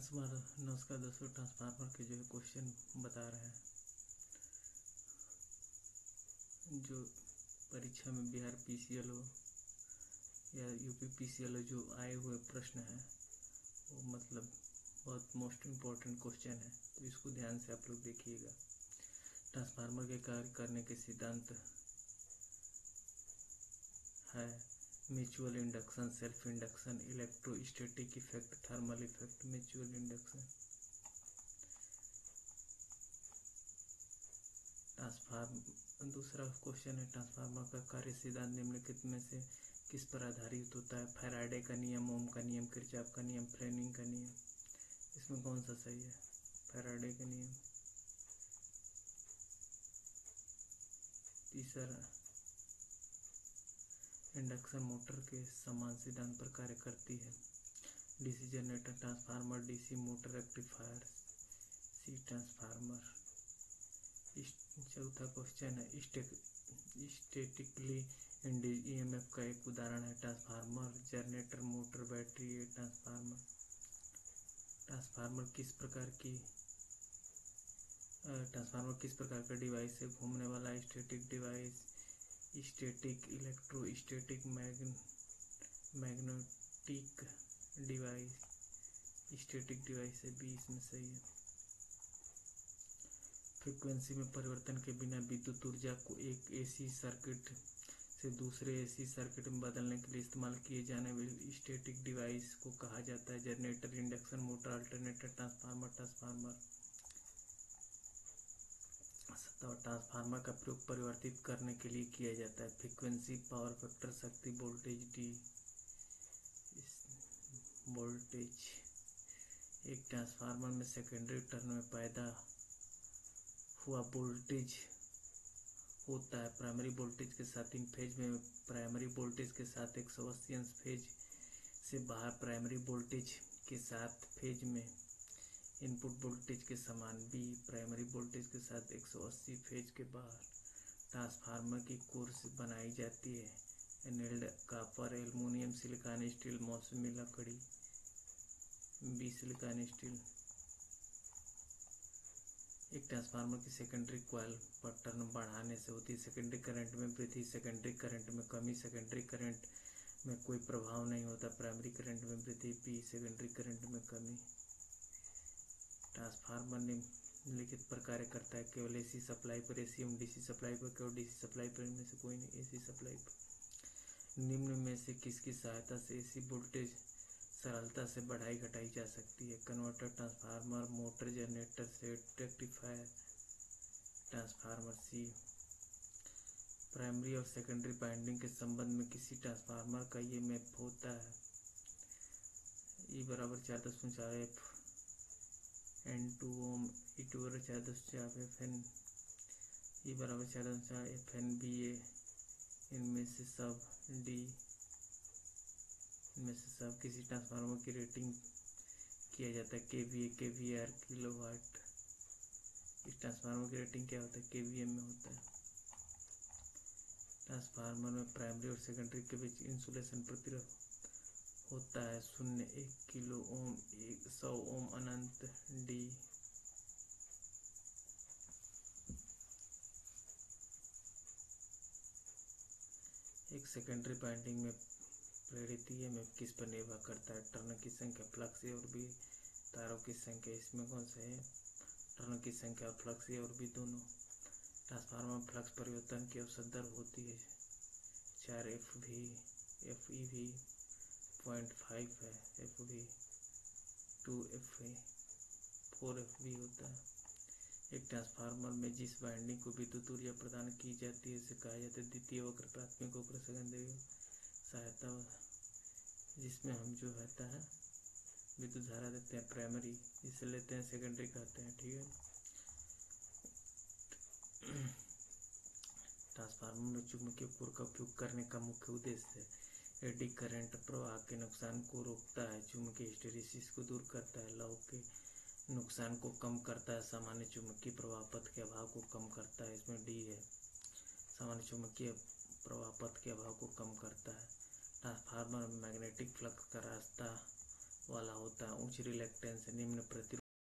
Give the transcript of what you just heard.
नमस्कार दोस्तों, ट्रांसफार्मर के जो है क्वेश्चन बता रहे हैं। जो परीक्षा में बिहार पीसीएल हो या यूपी पीसीएल हो, जो आए हुए प्रश्न हैं वो मतलब बहुत मोस्ट इम्पोर्टेंट क्वेश्चन है, तो इसको ध्यान से आप लोग देखिएगा। ट्रांसफार्मर के कार्य करने के सिद्धांत है mutual induction, self induction, electrostatic effect, thermal effect, mutual induction. दूसरा क्वेश्चन है, ट्रांसफार्मर का कार्य सिद्धांत निम्नलिखित में से किस पर आधारित होता है? फैराडे का नियम, ओम का नियम, किरचॉफ का नियम, फ्लेमिंग का नियम। इसमें कौन सा सही है? फैराडे का नियम। तीसरा, इंडक्शन मोटर के समान सिद्धांत पर कार्य करती है। DC generator, transformer, DC motor, rectifier, C transformer. चौथा क्वेश्चन है, स्टैटिकली इंड्यूस्ड ईएमएफ का एक उदाहरण है। Transformer, generator, motor, battery. Transformer transformer किस प्रकार का डिवाइस है? घूमने वाला static device, static, electrostatic, magnetic device. Static device है, बी इसमें सही है। फ्रीक्वेंसी में परिवर्तन के बिना विद्युत ऊर्जा को एक एसी सर्किट से दूसरे एसी सर्किट में बदलने के लिए इस्तेमाल किए जाने वाले स्टैटिक डिवाइस को कहा जाता है generator, induction motor, alternator, transformer. Transformer का प्रयोग परिवर्तित करने के लिए किया जाता है। फ्रीक्वेंसी, पावर फैक्टर, शक्ति, वोल्टेज। एक ट्रांसफार्मर में सेकेंडरी टर्न में पैदा हुआ वोल्टेज होता है प्राइमरी वोल्टेज के साथ इन फेज में, प्राइमरी वोल्टेज के साथ 180 अंश फेज से बाहर, प्राइमरी वोल्टेज के साथ फेज में इनपुट वोल्टेज के समान। बी, प्राइमरी वोल्टेज के साथ 180 फेज के बाहर। ट्रांसफार्मर की कोर बनाई जाती है annealed copper, aluminium, silicon, steel, मौसमी लकड़ी। B, silicon steel. एक ट्रांसफार्मर की सेकेंडरी कॉइल पर टर्न बढ़ाने से होती है सेकेंडरी करंट में वृद्धि, सेकेंडरी करंट में कमी। सेकेंडरी करंट में कोई प्रभाव नहीं होता, प्राइमरी करंट में वृद्धि। बी, सेकेंडरी करंट में कमी। ट्रांसफार्मर निम्नलिखित पर कार्य करता है केवल एसी सप्लाई पर, एसी एवं डीसी सप्लाई पर, केवल डीसी सप्लाई पर, इनमें से कोई नहीं, एसी सप्लाई पर। निम्न में से किसकी सहायता से एसी वोल्टेज सरलता से बढ़ाई घटाई जा सकती है? Converter, transformer, motor, generator, set, rectifier, transformer. C, primary और सेकेंडरी वाइंडिंग के संबंध में किसी ट्रांसफार्मर का ये मैप होता है। ई बराबर 4.4 F N2 Om, E to बराबर 4.4 एफ एन, ई बराबर 4.4 एफ एन बी ए। इनमें से सब डी, इनमें से सब किसी ट्रांसफार्मर की रेटिंग किया जाता है केवीए, केवीआर, किलोवाट। इस ट्रांसफार्मर की रेटिंग क्या होता है? केवीए में होता है। ट्रांसफार्मर में प्राइमरी और सेकेंडरी के बीच इंसुलेशन प्रतिरोध होता है 0.1 किलो ओम, 100 ओम अनंत। डी। एक सेकेंडरी वाइंडिंग में प्रेरित ईएमएफ किस पर निर्भर करता है? टर्न की संख्या, फ्लक्स और भी तारों की संख्या। इसमें कौन सा है? टर्न की संख्या और फ्लक्स और भी दोनों। ट्रांसफार्मर में फ्लक्स परिवर्तन की औसत दर होती है 4 FV, FEV 0.5 है, FV 2 FV 4 FV होता है। एक ट्रांसफार्मर में जिस वाइंडिंग को विद्युत ऊर्जा प्रदान की जाती है उसे कहा जाता है द्वितीय वक्र, प्राथमिक वक्र, सेकेंडरी सहायता, जिसमें हम जो रहता है विद्युत धारा देते हैं प्राइमरी, जिसे लेते हैं सेकेंडरी कहते हैं। ठीक है। ट्रांसफार्मर में चुंबकीय कोर का उपयोग करने का मुख्य उद्देश्य एडी करंट प्रवाह के नुकसान को रोकता है, चुंबकीय हिस्टैरिसीस को दूर करता है, लौ के नुकसान को कम करता है, सामान्य चुंबकीय प्रवाह पथ के अभाव को कम करता है। इसमें डी है, सामान्य चुंबकीय प्रवाह पथ के अभाव को कम करता है। ट्रांसफार्मर में मैग्नेटिक फ्लक्स का रास्ता वाला होता है। उच्च रिलक्टेंस निम्न प्रतिरोध